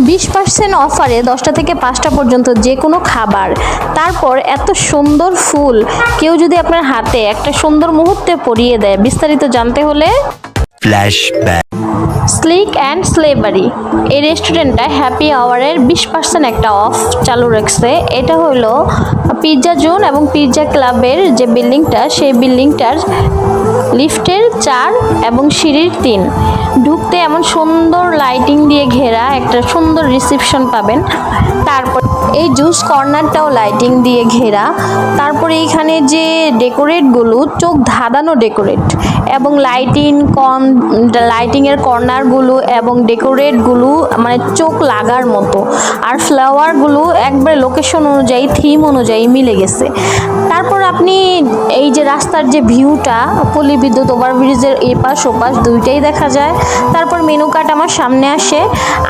20% অফারে 10টা থেকে 5টা পর্যন্ত যে কোনো খাবার, তারপর এত সুন্দর ফুল কেউ যদি আপনার হাতে একটা সুন্দর মুহূর্তে পরিয়ে দেয়। বিস্তারিত জানতে হলে ফ্ল্যাশব্যাক। স্লিক অ্যান্ড স্লেভারি এই রেস্টুরেন্টটা হ্যাপি আওয়ারের 20% একটা অফ চালু রাখছে। এটা হলো পিৎজা জোন এবং পিৎজা ক্লাবের যে বিল্ডিংটা, সেই বিল্ডিংটার লিফটের 4 এবং সিঁড়ির 3। ঢুকতে এমন সুন্দর লাইটিং দিয়ে ঘেরা একটা সুন্দর রিসেপশন পাবেন। তারপর এই জুস কর্নারটাও লাইটিং দিয়ে ঘেরা। তারপরে এইখানে যে ডেকোরেটগুলো চোখ ধাঁধানো ডেকোরেট, এবং লাইটিংয়ের কর্নারগুলো এবং ডেকোরেটগুলো মানে চোখ লাগার মতো, আর ফ্লাওয়ারগুলো একবারে লোকেশন অনুযায়ী থিম অনুযায়ী মিলে গেছে। তারপর আপনি এই যে রাস্তার যে ভিউটা, পল্লী বিদ্যুৎ ওভারব্রিজের এপাশ ওপাশ দুইটাই দেখা যায়। তারপর মেনু কার্ড আমার সামনে আসে।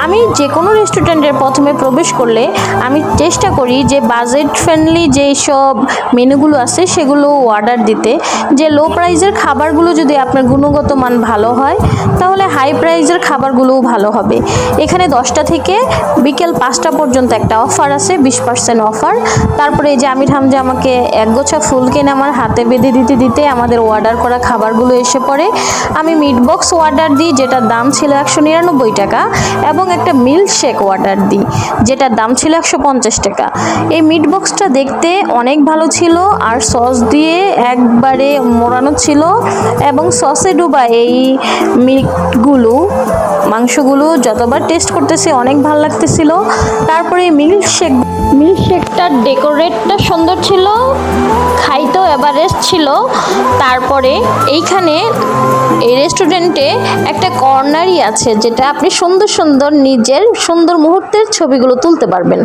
আমি যে কোনো রেস্টুরেন্টের প্রথমে প্রবেশ করলে আমি চেষ্টা করি যে বাজেট ফ্রেন্ডলি যেই সব মেনুগুলো আছে সেগুলো অর্ডার দিতে। যে লো প্রাইসের খাবারগুলো যদি আপনার গুণগত মান ভালো হয়, তাহলে হাই প্রাইসের খাবারগুলোও ভালো হবে। এখানে 10টা থেকে বিকেল 5টা পর্যন্ত একটা অফার আছে, 20% অফার। তারপরে এই যে আমির হামজা আমাকে একগোছা ফুল কিনে আমার হাতে বেঁধে দিতে দিতে আমাদের অর্ডার করা খাবারগুলো এসে পড়ে। আমি মিট বক্স অর্ডার দিই, যেটার দাম ছিল 199 টাকা, এবং একটা মিল্ক শেক অর্ডার দিই, যেটার দাম ছিল 150 টাকা। এই মিট বক্সটা দেখতে অনেক ভালো ছিল, আর সস দিয়ে একবারে মোড়ানো ছিল, এবং সসে ডুবা এই মাংসগুলো যতবার টেস্ট করতেছি অনেক ভালো লাগতেছিল। তারপরে মিল্কশেকটার ডেকোরেটটা সুন্দর ছিল, খাইতেও এভারেস্ট ছিল। তারপরে এইখানে এই রেস্টুরেন্টে একটা কর্নারই আছে, যেটা আপনি সুন্দর সুন্দর নিজের সুন্দর মুহূর্তের ছবিগুলো তুলতে পারবেন।